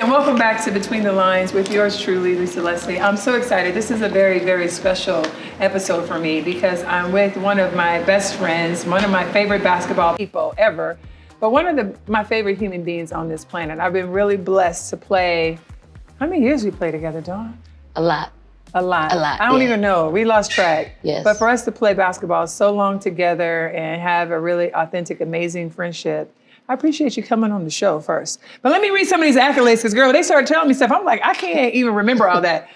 and welcome back to Between the Lines with yours truly, Lisa Leslie. I'm so excited. This is a very, very special episode for me because I'm with one of my best friends, one of my favorite basketball people ever, but one of my favorite human beings on this planet. I've been really blessed to play. How many years we play together, Dawn? A lot. A lot. A lot. I don't even know. We lost track. Yes. But for us to play basketball so long together and have a really authentic, amazing friendship, I appreciate you coming on the show first. But let me read some of these accolades, because girl, they started telling me stuff. I'm like, I can't even remember all that.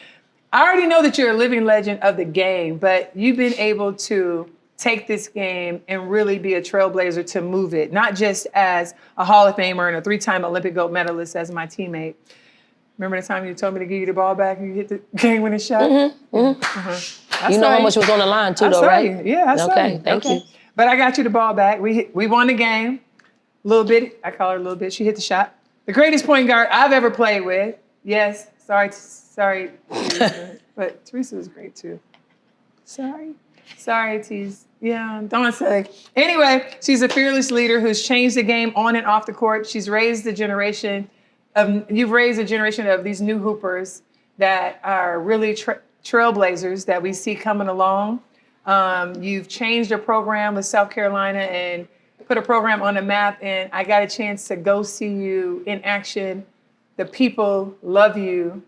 I already know that you're a living legend of the game, but you've been able to take this game and really be a trailblazer to move it, not just as a Hall of Famer and a 3-time Olympic gold medalist as my teammate. Remember the time you told me to give you the ball back and you hit the game-winning shot? Mm-hmm, mm-hmm. Uh-huh. You know how much was on the line too, though, right? Yeah, I saw you. Okay, thank you. But I got you the ball back. We won the game. Little bit, I call her a little bit. She hit the shot. The greatest point guard I've ever played with. Yes, sorry, Teresa, but Teresa was great too. Sorry, Tease. Yeah, don't say. Anyway, she's a fearless leader who's changed the game on and off the court. You've raised a generation of these new hoopers that are really trailblazers that we see coming along. You've changed a program with South Carolina and put a program on the map, and I got a chance to go see you in action. The people love you.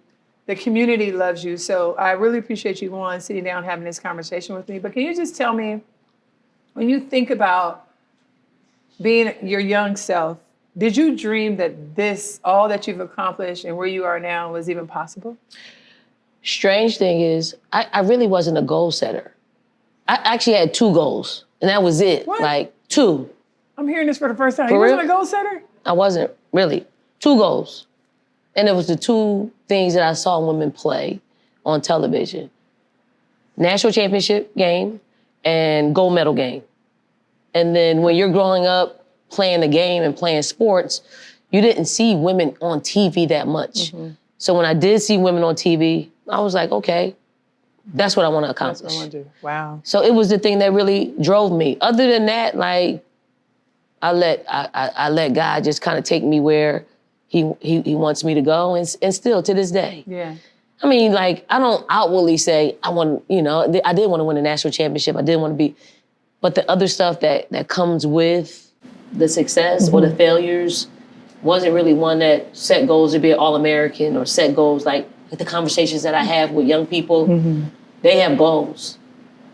The community loves you. So I really appreciate you sitting down having this conversation with me. But can you just tell me, when you think about being your young self, did you dream that all that you've accomplished and where you are now was even possible? Strange thing is, I really wasn't a goal setter. I actually had 2 goals, and that was it. What? Like 2. I'm hearing this for the first time. For you real? wasn't a goal setter? I wasn't, really. 2 goals. And it was the 2 things that I saw women play on television. National championship game and gold medal game. And then when you're growing up playing the game and playing sports, you didn't see women on TV that much. Mm-hmm. So when I did see women on TV, I was like, okay, that's what I want to accomplish. That's what I want to do. Wow. So it was the thing that really drove me. Other than that, like, I let God just kind of take me where he wants me to go, and still to this day. Yeah. I mean, like, I don't outwardly say I want, I did want to win a national championship. I did want to be, but the other stuff that comes with the success or the failures wasn't really one that set goals to be an All-American or set goals like the conversations that I have with young people. Mm-hmm. They have goals.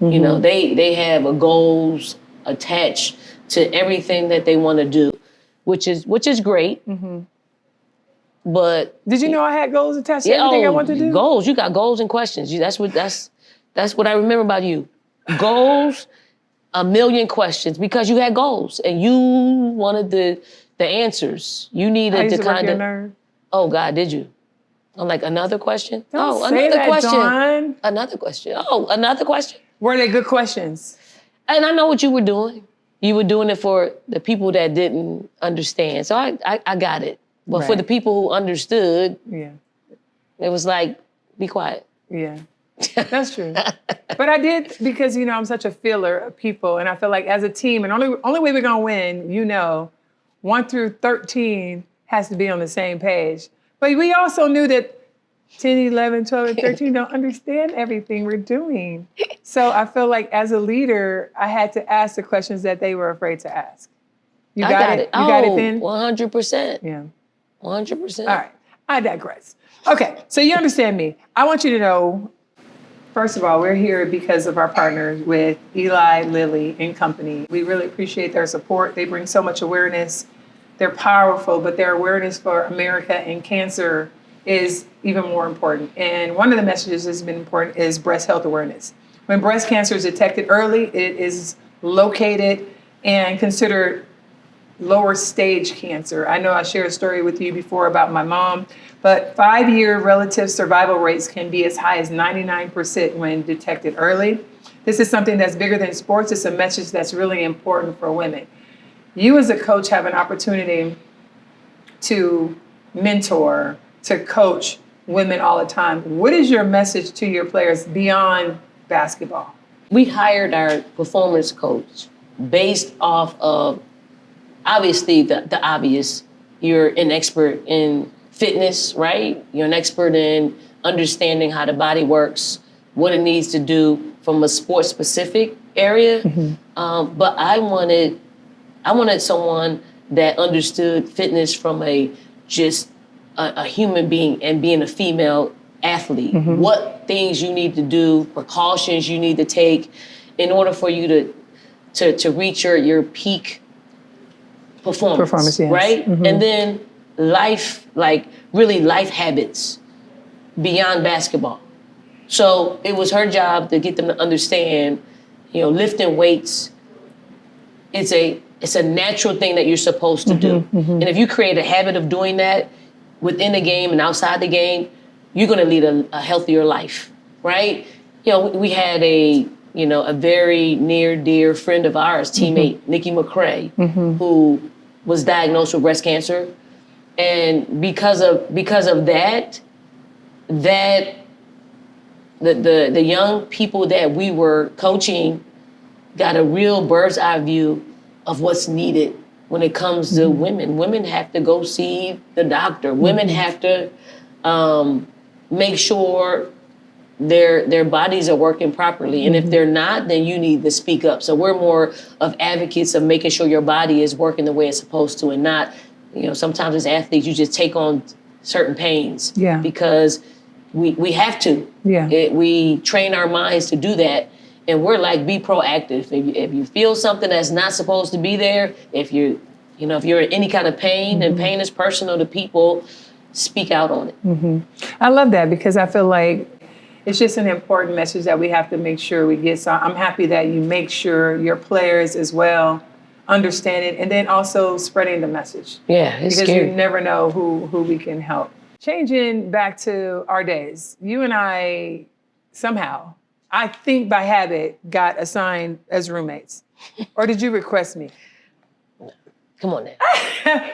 Mm-hmm. They have goals attached to everything that they want to do, which is great. Mm-hmm. But did you know I had goals attached to everything I want to do? Goals. You got goals and questions. That's what I remember about you. Goals, a million questions, because you had goals and you wanted the answers. You needed to kind of. Nerve. Oh God, did you? I'm like, another question? Don't say another question. Dawn. Another question. Oh, another question. Were they good questions? And I know what you were doing. You were doing it for the people that didn't understand. So I got it. But for the people who understood, it was like, be quiet. Yeah, that's true. But I did, because, I'm such a feeler of people. And I feel like as a team, and only way we're going to win, 1 through 13 has to be on the same page. But we also knew that 10, 11, 12, and 13 don't understand everything we're doing. So I feel like as a leader, I had to ask the questions that they were afraid to ask. You got it? You got it then? 100%. Yeah. 100%. All right. I digress. Okay. So you understand me. I want you to know, first of all, we're here because of our partners with Eli Lilly and Company. We really appreciate their support. They bring so much awareness. They're powerful, but their awareness for America and cancer is even more important. And one of the messages that's been important is breast health awareness. When breast cancer is detected early, it is located and considered lower stage cancer. I know I shared a story with you before about my mom, but 5-year relative survival rates can be as high as 99% when detected early. This is something that's bigger than sports. It's a message that's really important for women. You as a coach have an opportunity to mentor, to coach women all the time. What is your message to your players beyond basketball? We hired our performance coach based off of, obviously, the obvious. You're an expert in fitness, right? You're an expert in understanding how the body works, what it needs to do from a sports-specific area. But I wanted someone that understood fitness from a human being and being a female athlete. What things you need to do, precautions you need to take in order for you to reach your peak performance, yes. right? And then life habits beyond basketball. So it was her job to get them to understand, lifting weights, it's a natural thing that you're supposed to do. And if you create a habit of doing that within the game and outside the game, you're gonna lead a healthier life, right? We had a very near dear friend of ours, teammate, Nikki McCrae, who was diagnosed with breast cancer. And because of that, the young people that we were coaching got a real bird's eye view of what's needed when it comes to women. Women have to go see the doctor. Women have to make sure their bodies are working properly. And if they're not, then you need to speak up. So we're more of advocates of making sure your body is working the way it's supposed to, and not, sometimes as athletes, you just take on certain pains because we have to. We train our minds to do that. And we're like, be proactive. If you feel something that's not supposed to be there, if you're in any kind of pain, and pain is personal to people, speak out on it. I love that, because I feel like it's just an important message that we have to make sure we get. So I'm happy that you make sure your players as well understand it, and then also spreading the message. Yeah, it's because scary. You never know who we can help. Changing back to our days, you and I somehow, I think by habit, got assigned as roommates. Or did you request me? Come on now.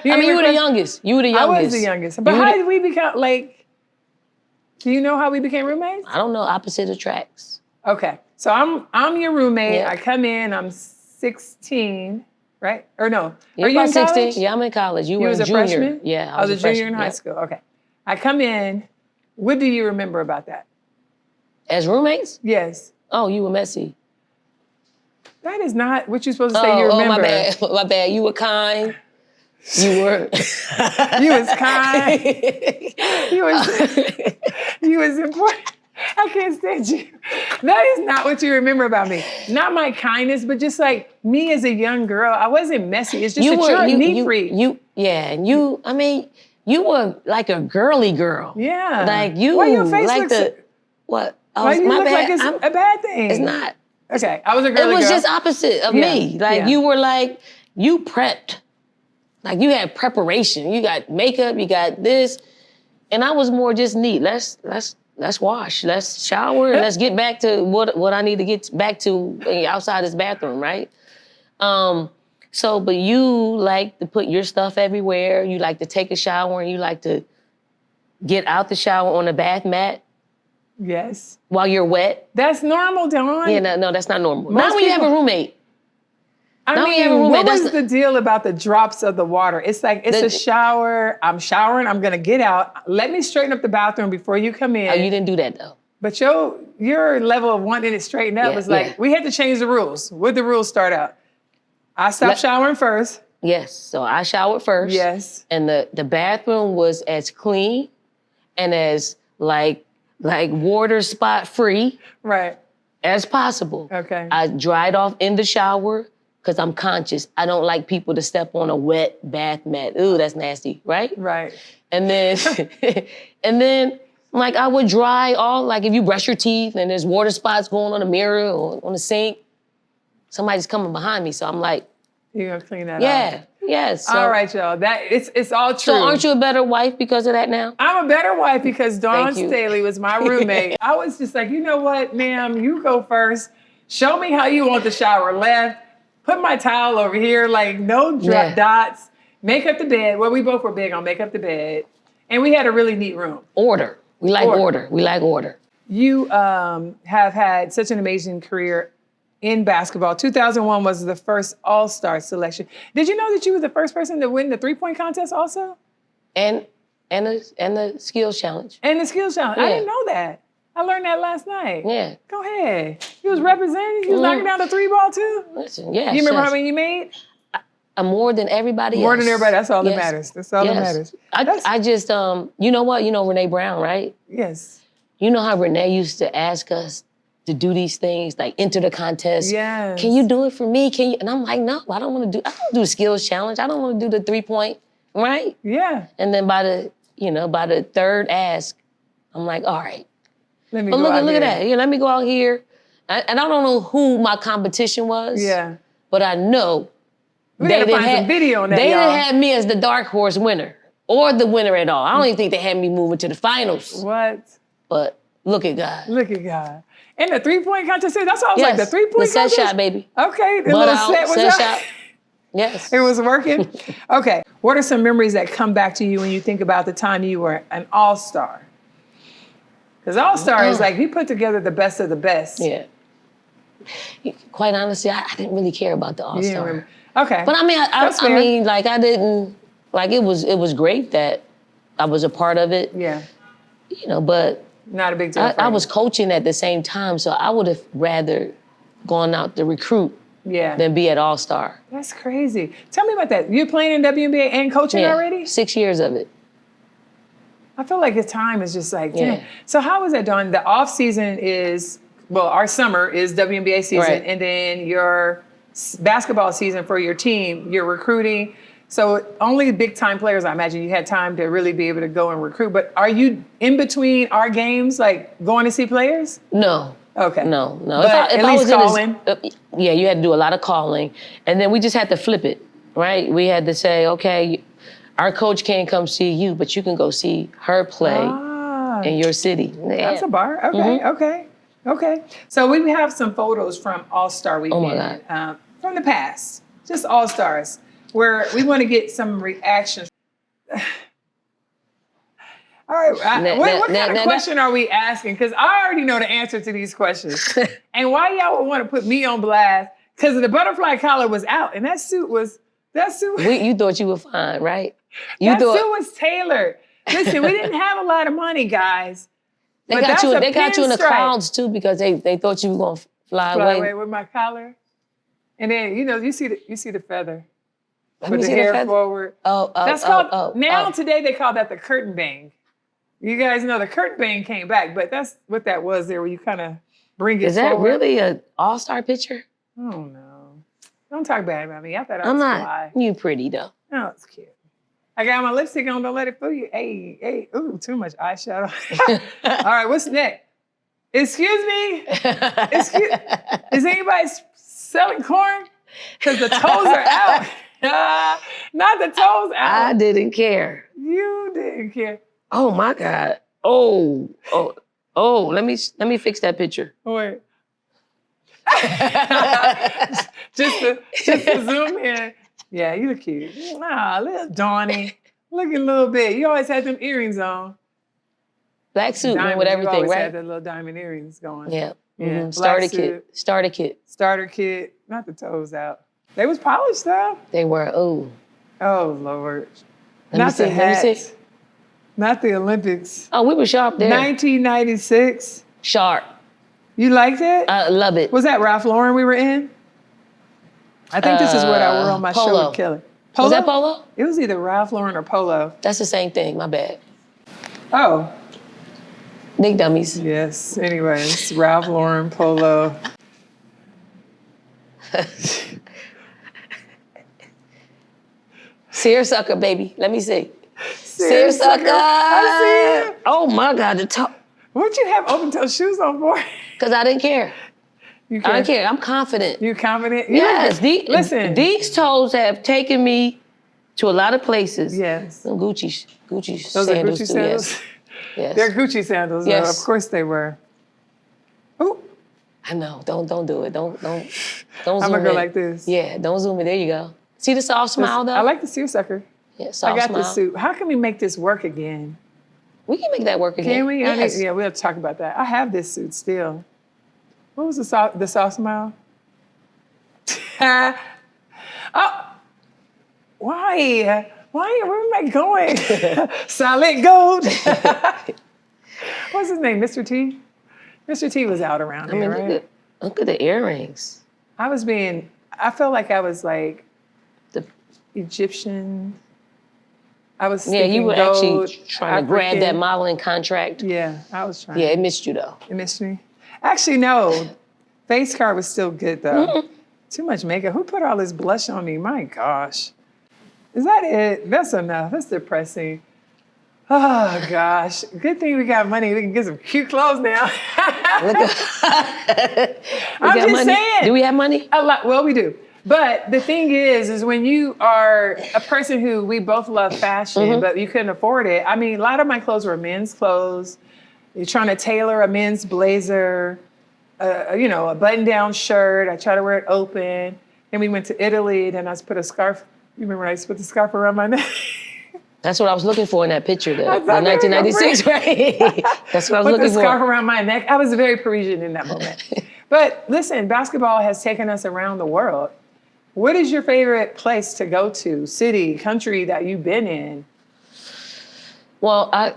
You were the youngest. You were the youngest. I was the youngest. But how did we become, do you know how we became roommates? I don't know, opposite attracts. Okay. So I'm your roommate. Yeah. I come in, I'm 16, right? Or no. You're Are you in 16? college? Yeah, I'm in college. You were was a a junior. freshman? Yeah, I was a junior in high Yep. school. Okay. I come in. What do you remember about that? As roommates? Yes. Oh, you were messy. That is not what you're supposed to say you remember. Oh, my bad. My bad. You were kind. You were. You was kind. You was important. I can't stand you. That is not what you remember about me. Not my kindness, but just like me as a young girl. I wasn't messy. It's just you're a neat freak. You were like a girly girl. Yeah. Like you. Why your face like looks the what? Why you my look bad. like it's a bad thing? It's not. Okay, I was a girly girl. It was just opposite of me. Like you were like, you prepped. Like you had preparation. You got makeup, you got this. And I was more just neat. Let's wash, let's shower, and let's get back to what I need to get back to outside this bathroom, right? But you like to put your stuff everywhere. You like to take a shower, and you like to get out the shower on a bath mat. Yes. While you're wet. That's normal, Dawn. Yeah, no, that's not normal. Not when you have a roommate. What was the deal about the drops of the water? It's like, it's a shower. I'm showering. I'm going to get out. Let me straighten up the bathroom before you come in. Oh, you didn't do that, though. But your level of wanting it straightened up was like, we had to change the rules. What'd the rules start out? I stopped showering first. Yes, so I showered first. Yes. And the bathroom was as clean and as like water spot free. Right. As possible. Okay. I dried off in the shower because I'm conscious. I don't like people to step on a wet bath mat. Ooh, that's nasty, right? Right. And then like I would dry all, like if you brush your teeth and there's water spots going on the mirror or on the sink, somebody's coming behind me. So I'm like, you're gonna clean that up. Yeah, yes. So, all right, y'all. It's all true. So aren't you a better wife because of that now? I'm a better wife because Dawn Staley was my roommate. I was just like, you know what, ma'am, you go first. Show me how you want the shower left. Put my towel over here, like no dots. Make up the bed. Well, we both were big on make up the bed. And we had a really neat room. Order. We like order. We like order. You have had such an amazing career in basketball. 2001 was the first All-Star selection. Did you know that you were the first person to win the three-point contest also? And And the skills challenge. And the skills challenge. I Yeah. didn't know that. I learned that last night. Yeah. Go ahead. You was representing. You was knocking down the 3-ball too. Listen, yes. You remember yes. how many you made? More than everybody More else. than everybody. That's all that Yes. matters. That's all that matters. I just, you know what? You know Renee Brown, right? Yes. You know how Renee used to ask us to do these things, like enter the contest. Yes. Can you do it for me? Can you? And I'm like, no, I don't do the skills challenge. I don't want to do the 3-point, right? Yeah. And then by the third ask, I'm like, all right. Let me But go look out at here. that. Yeah, let me go out here. And I don't know who my competition was. Yeah. But I know We gotta find some video on that, They y'all. didn't have me as the dark horse winner or the winner at all. I don't even think they had me moving to the finals. What? But look at God. Look at God. And the 3-point contest, that's all I was like, the 3-point the set contest? shot, baby. Okay, the Butt little out, set was set up. shot. Yes. It was working? Okay. What are some memories that come back to you when you think about the time you were an all-star? Because all-star is like, you put together the best of the best. Yeah. Quite honestly, I didn't really care about the You didn't all-star. remember. Okay. But I mean, That's I fair. mean, like I didn't, like it was great that I was a part of it. Yeah. You know, but Not a big deal for I you. was coaching at the same time, so I would have rather gone out to recruit Yeah. than be at All-Star. That's crazy. Tell me about that. You're playing in WNBA and coaching already? 6 years of it. I feel like the time is just like, damn. Yeah. So how is that done? The off season is, well, our summer is WNBA season, Right. and then your basketball season for your team, you're recruiting. So only big time players, I imagine you had time to really be able to go and recruit. But are you in between our games, like going to see players? No. Okay. No. But at least calling. Yeah, you had to do a lot of calling. And then we just had to flip it, right? We had to say, okay, our coach can't come see you, but you can go see her play in your city. That's a bar. Okay, okay. So we have some photos from All-Star Weekend. Oh my God. From the past, just All-Stars, where we want to get some reactions. All right, what kind of question are we asking? Because I already know the answer to these questions. And why y'all would want to put me on blast? Because the butterfly collar was out, and that suit. You thought you were fine, right? That suit was tailored. Listen, we didn't have a lot of money, guys. They got you in the clouds too because they thought you were gonna fly away with my collar. And then you see the feather. Let Put me the see hair feather. forward. That's called today they call that the curtain bang. You guys know the curtain bang came back, but that's what that was there where you kind of bring it forward. Is that really an all-star picture? Oh no. Don't talk bad about me. I thought I was I'm not. fly. You pretty though. Oh, it's cute. I got my lipstick on, don't let it fool you. Hey, ooh, too much eyeshadow. All right, what's next? Excuse me? Is anybody selling corn? Because the toes are out. Not the toes out. I didn't care. You didn't care. Oh my God. Oh, let me fix that picture. Wait. just to zoom in. Yeah, you look cute. Nah, little Dawny. Looking a little bit. You always had them earrings on. Black suit went with You everything, always right? had the little diamond earrings going. Yeah. Yeah. Mm-hmm. Black Starter kit. Starter kit. Not the toes out. They was polished though. They were, Oh Lord. Let me see. Not the Olympics. Oh, we were sharp there. 1996. Sharp. You liked it? I love it. Was that Ralph Lauren we were in? I think this is what I wore on my Polo. show with Kelly. Polo? Was that Polo? It was either Ralph Lauren or Polo. That's the same thing. My bad. Oh. Big dummies. Yes. Anyways, Ralph Lauren, Polo. Seersucker, baby. Let me see. Seersucker. I see it. Oh my God, the toe. What'd you have open-toe shoes on for? Because I didn't care. You I don't care. I'm confident. You confident? Yes. Listen. These toes have taken me to a lot of places. Yes. Some Gucci Those sandals are Gucci too, sandals? Yes. They're Gucci sandals, Yes. though. Of course they were. Ooh. I know. Don't do it. Don't zoom I'm gonna go in. like this. Yeah, don't zoom in. There you go. See the soft smile though? I like the seersucker. Yeah, soft I got smile. this suit. How can we make this work again? We can make that work again. Can we? Yes. We'll have to talk about that. I have this suit still. What was the soft smile? Oh, why? Where am I going? Solid gold. What's his name? Mr. T? Mr. T was out around here, right? Look at the earrings. I felt like I was like The Egyptian. I was Yeah, you were gold, actually trying to grab that modeling contract. Yeah, I was trying. Yeah, it missed you though. It missed me. Actually, no. Face card was still good though. Too much makeup. Who put all this blush on me? My gosh. Is that it? That's enough. That's depressing. Oh gosh. Good thing we got money. We can get some cute clothes now. I'm just saying. Do we have money? A lot. Well, we do. But the thing is when you are a person who we both love fashion, but you couldn't afford it. I mean, a lot of my clothes were men's clothes. You're trying to tailor a men's blazer, a button-down shirt. I try to wear it open. Then we went to Italy. Then I put a scarf. You remember when I used to put the scarf around my neck? That's what I was looking for in that picture, the 1996, right? That's what I was looking for. Put the scarf around my neck. I was very Parisian in that moment. But listen, basketball has taken us around the world. What is your favorite place to go to, city, country that you've been in? Well,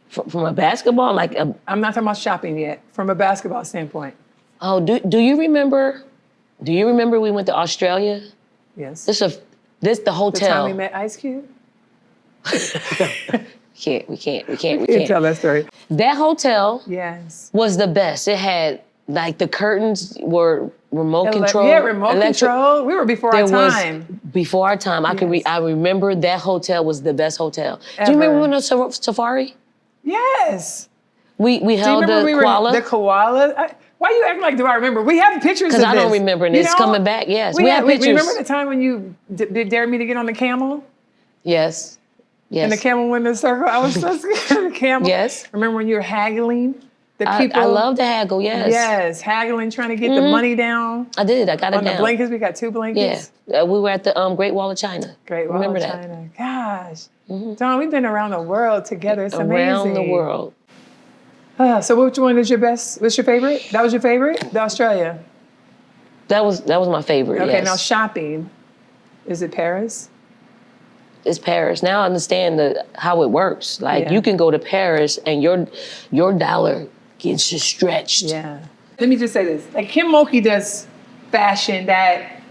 from a basketball, I'm not talking about shopping yet. From a basketball standpoint. Oh, do you remember? Do you remember we went to Australia? Yes. This the hotel. The time we met Ice Cube? We can't Tell that story. That hotel was the best. It had the curtains were remote control. Yeah, remote control. We were before our time. Before our time. I remember that hotel was the best hotel. Ever. Do you remember we went on safari? Yes. We held the koala. The koala. Why are you acting like, do I remember? We have pictures of this. Because I don't remember, and it's coming back, yes. We have pictures. Remember the time when you dared me to get on the camel? Yes. And the camel went in a circle? I was so scared of the camel. Yes. Remember when you were haggling? I love to haggle, yes. Yes, haggling, trying to get the money down. I did, I got it down. On the blankets, we got 2 blankets. Yeah, we were at the Great Wall of China. Great Wall of China. Gosh. Dawn, we've been around the world together. It's amazing. Around the world. So which one is your best? What's your favorite? That was your favorite? The Australia. That was my favorite. Okay, yes. Now shopping. Is it Paris? It's Paris. Now I understand how it works. You can go to Paris and your dollar gets just stretched. Yeah. Let me just say this. Kim Mulkey does fashion that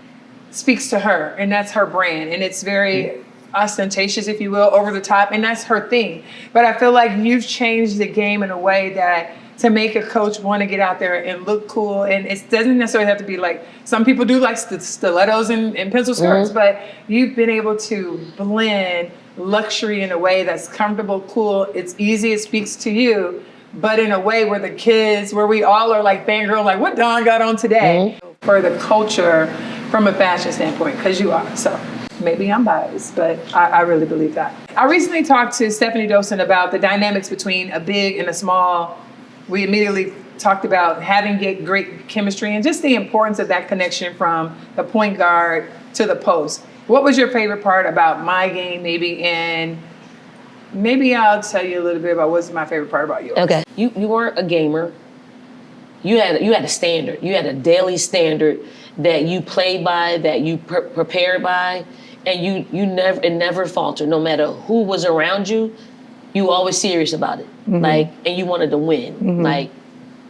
speaks to her, and that's her brand, and it's very ostentatious, if you will, over the top, and that's her thing. But I feel like you've changed the game in a way that to make a coach want to get out there and look cool, and it doesn't necessarily have to be some people do stilettos and pencil skirts, but you've been able to blend luxury in a way that's comfortable, cool, it's easy, it speaks to you, but in a way where we all are fangirl, what Dawn got on today, for the culture from a fashion standpoint, because you are, so. Maybe I'm biased, but I really believe that. I recently talked to Stephanie Dosen about the dynamics between a big and a small. We immediately talked about having great chemistry and just the importance of that connection from the point guard to the post. What was your favorite part about my game, maybe? And maybe I'll tell you a little bit about what's my favorite part about yours. Okay, you weren't a gamer. You had a standard. You had a daily standard that you played by, that you prepared by. And you never faltered, no matter who was around you. You always serious about it, and you wanted to win,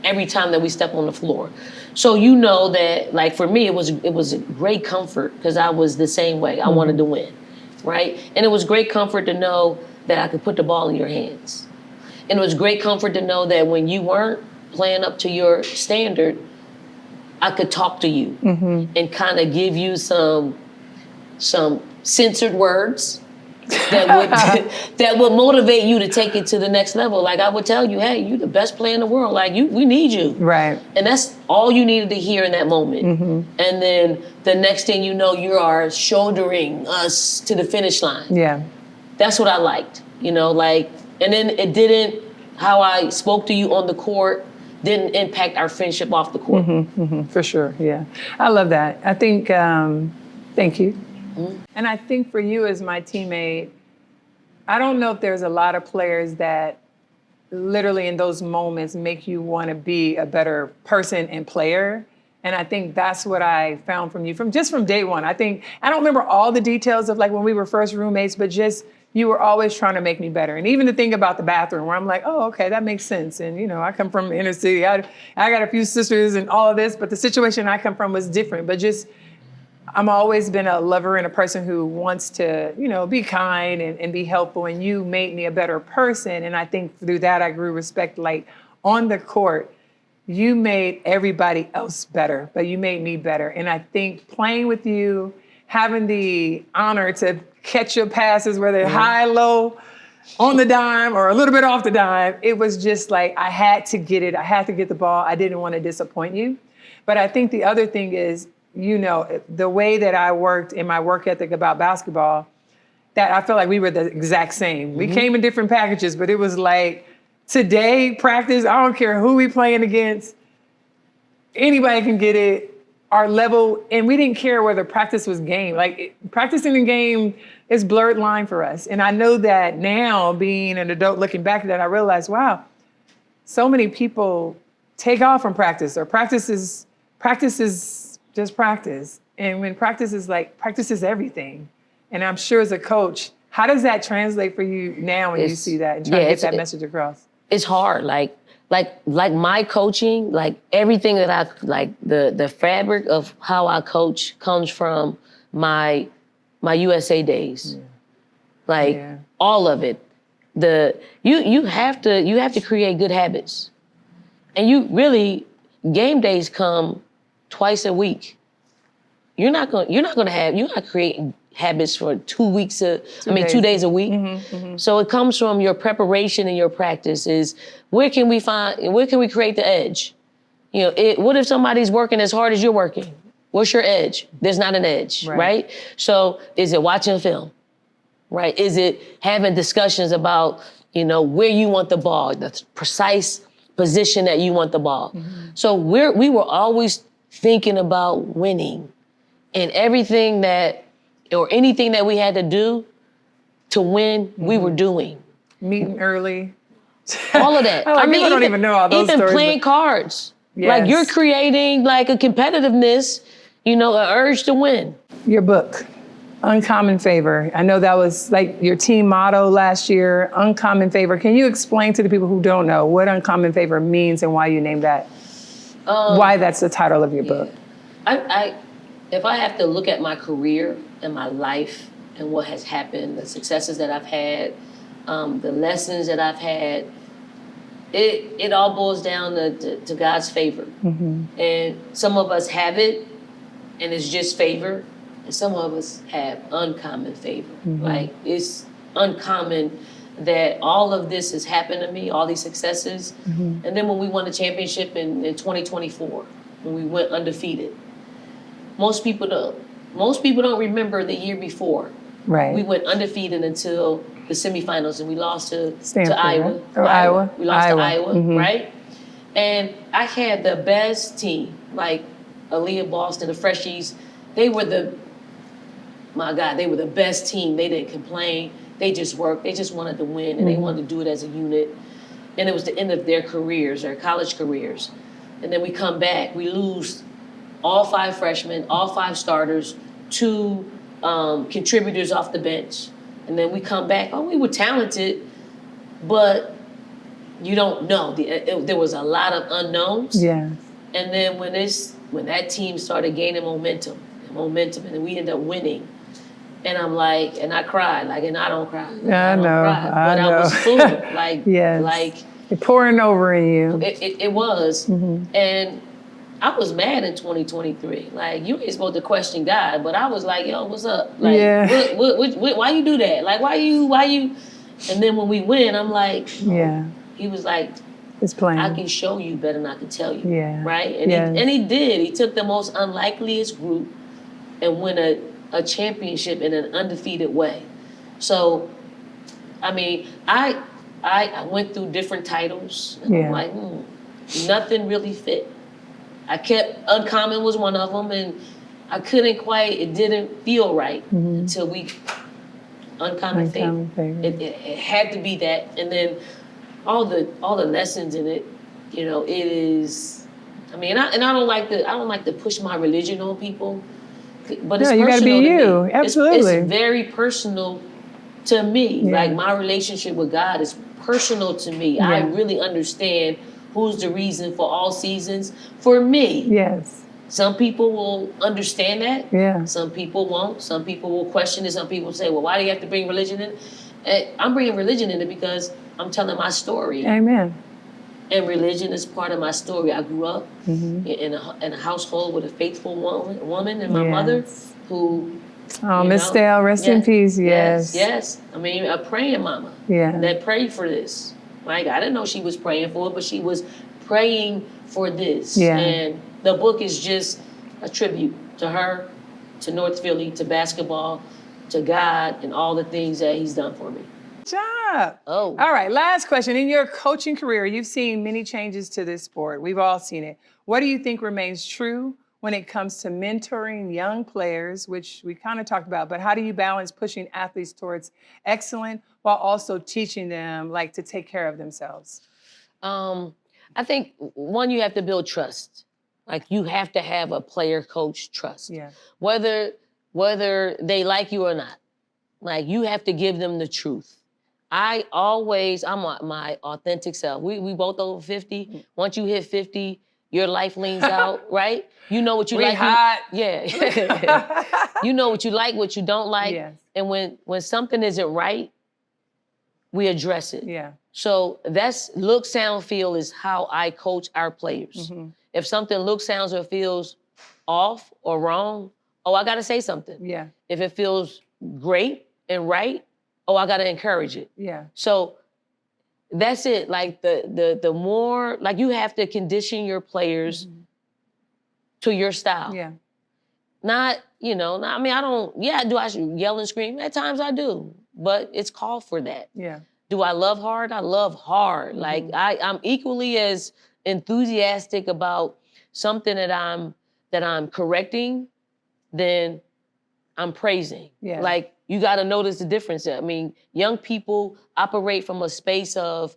every time that we step on the floor. So that, for me, it was a great comfort because I was the same way. I wanted to win, right? And it was great comfort to know that I could put the ball in your hands, and it was great comfort to know that when you weren't playing up to your standard, I could talk to you and kind of give you some censored words that would motivate you to take it to the next level. I would tell you, hey, you're the best player in the world. We need you. Right. And that's all you needed to hear in that moment. And then the next thing you know, you are shouldering us to the finish line. Yeah. That's what I liked, and then it didn't, how I spoke to you on the court didn't impact our friendship off the court. For sure, yeah. I love that. I think, thank you. And I think for you as my teammate, I don't know if there's a lot of players that literally in those moments make you want to be a better person and player. And I think that's what I found from you from day one. I don't remember all the details of like when we were first roommates, but just you were always trying to make me better. And even the thing about the bathroom where I'm like, oh, okay, that makes sense. And, you know, I come from the inner city. I got a few sisters and all of this, but the situation I come from was different. But just, I'm always been a lover and a person who wants to, you know, be kind and be helpful. And you made me a better person. And I think through that, I grew respect. Like on the court, you made everybody else better, but you made me better. And I think playing with you, having the honor to catch your passes, whether high, low, on the dime, or a little bit off the dime, it was just like, I had to get it. I had to get the ball. I didn't want to disappoint you. But I think the other thing is, you know, the way that I worked in my work ethic about basketball, that I felt like we were the exact same. We came in different packages, but it was like, today, practice, I don't care who we playing against, anybody can get it. Our level, and we didn't care whether practice was game. Like practicing the game is blurred line for us. And I know that now, being an adult looking back at that, I realized, wow, so many people take off from practice, or practice is just practice. And when practice is everything. And I'm sure as a coach, how does that translate for you now when you see that and try to get that message across? It's hard. Like my coaching, like everything that I, like the fabric of how I coach comes from my USA days. Yeah. Like all of it. You have to create good habits. And you really, game days come twice a week. You're not creating habits for 2 weeks, 2 days a week. So it comes from your preparation and your practice is where can we create the edge? You know, what if somebody's working as hard as you're working? What's your edge? There's not an edge, right? So is it watching film, right? Is it having discussions about, you know, where you want the ball, the precise position that you want the ball? So we were always thinking about winning, and anything that we had to do to win, we were doing. Meeting early. All of that. I mean, people don't even know all those stories. Even playing cards. Like you're creating like a competitiveness, you know, an urge to win. Your book, Uncommon Favor. I know that was like your team motto last year, Uncommon Favor. Can you explain to the people who don't know what Uncommon Favor means and why you named that? Why that's the title of your book? If I have to look at my career and my life and what has happened, the successes that I've had, the lessons that I've had, it all boils down to God's favor. And some of us have it, and it's just favor, and some of us have uncommon favor. Like it's uncommon that all of this has happened to me, all these successes. And then when we won the championship in 2024, when we went undefeated, most people don't remember the year before. Right. We went undefeated until the semifinals, and we lost to Iowa. Right? Iowa. We lost to Iowa, right? And I had the best team, like Aaliyah Boston, the Freshies. They were the best team. They didn't complain. They just worked. They just wanted to win, and they wanted to do it as a unit. And it was the end of their careers, their college careers. And then we come back. We lose all 5 freshmen, all 5 starters, 2 contributors off the bench. And then we come back. Oh, we were talented, but you don't know. There was a lot of unknowns. Yeah. And then when that team started gaining momentum, and then we ended up winning. And I'm like, and I cried, like, and I don't cry. I know. But I was full, like, like it pouring over in you. It was, and I was mad in 2023. Like, you ain't supposed to question God, but I was like, yo, what's up? Like, what, why you do that? Like, why you? And then when we win, I'm like, he was like, it's plain. I can show you better than I can tell you. Yeah. Right? And he did. He took the most unlikeliest group and won a championship in an undefeated way. So, I mean, I went through different titles. And I'm like, nothing really fit. I kept, Uncommon was one of them, and I couldn't quite, it didn't feel right until we, Uncommon Favor. It had to be that. And then all the lessons in it, you know, it is I mean, I don't like to push my religion on people, but it's No, you gotta be personal to you. me. Absolutely. It's very personal to me. Yeah. Like my relationship with God is personal to me. Yeah. I really understand who's the reason for all seasons for me. Yes. Some people will understand that. Yeah. Some people won't. Some people will question it. Some people say, well, why do you have to bring religion in? And I'm bringing religion in it because I'm telling my story. Amen. And religion is part of my story. I grew up Mm-hmm. in a household with a faithful woman and my mother who... Oh, Miss Stale, rest in peace. Yes. I mean, a praying mama. Yeah. That prayed for this. Like, I didn't know she was praying for it, but she was praying for this. Yeah. And the book is just a tribute to her, to North Philly, to basketball, to God, and all the things that he's done for me. Good job. Oh. All right, last question. In your coaching career, you've seen many changes to this sport. We've all seen it. What do you think remains true when it comes to mentoring young players, which we kind of talked about, but how do you balance pushing athletes towards excellence while also teaching them like to take care of themselves? I think one, you have to build trust. Like you have to have a player-coach trust. Yeah. Whether they like you or not. Like you have to give them the truth. I'm my authentic self. We both over 50. Once you hit 50, your life leans out, right? You know what you like. Hot. Yeah. You know what you like, what you don't like. Yes. And when something isn't right, we address it. Yeah. So that's look, sound, feel is how I coach our players. Mm-hmm. If something looks, sounds, or feels off or wrong, I gotta say something. Yeah. If it feels great and right, I gotta encourage it. Yeah. So that's it. Like the more, like you have to condition your players to your style. Yeah. Not, I mean, do I yell and scream? At times I do, but it's called for that. Yeah. Do I love hard? I love hard. Like I'm equally as enthusiastic about something that I'm correcting than I'm praising. Yeah. Like you got to notice the difference. I mean, young people operate from a space of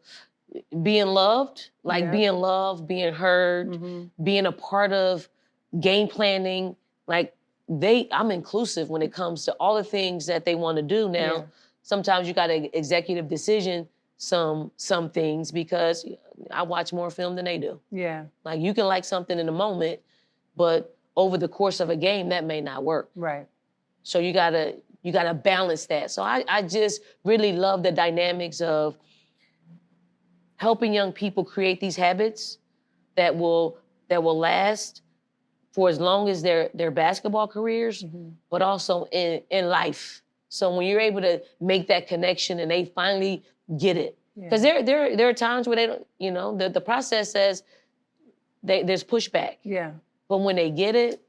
being loved, like being loved, being heard, being a part of game planning. Like I'm inclusive when it comes to all the things that they want to do now. Yeah. Sometimes you got to executive decision some things because I watch more film than they do. Yeah. Like you can like something in the moment, but over the course of a game, that may not work. Right. So you gotta balance that. So I just really love the dynamics of helping young people create these habits that will last for as long as their basketball careers, but also in life. So when you're able to make that connection and they finally get it, because there are times where they don't, the process says there's pushback. Yeah. But when they get it,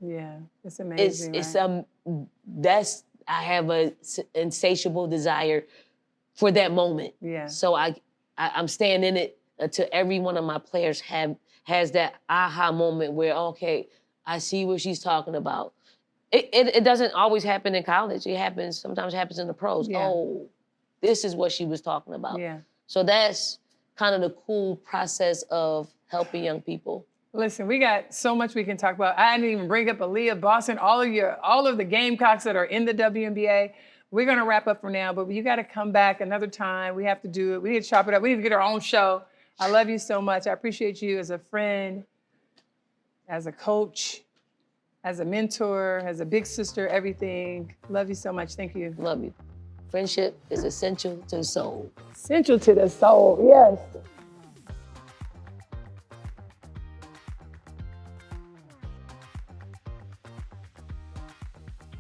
it's amazing. I have a insatiable desire for that moment. Yeah. So I'm staying in it until every one of my players has that aha moment where, okay, I see what she's talking about. It doesn't always happen in college. Sometimes it happens in the pros. Yeah. Oh, this is what she was talking about. Yeah. So that's kind of the cool process of helping young people. Listen, we got so much we can talk about. I didn't even bring up Aaliyah, Boston, all of the Gamecocks that are in the WNBA. We're gonna wrap up for now, but you gotta come back another time. We have to do it. We need to chop it up. We need to get our own show. I love you so much. I appreciate you as a friend, as a coach, as a mentor, as a big sister, everything. Love you so much. Thank you. Love you. Friendship is essential to the soul. Essential to the soul, yes.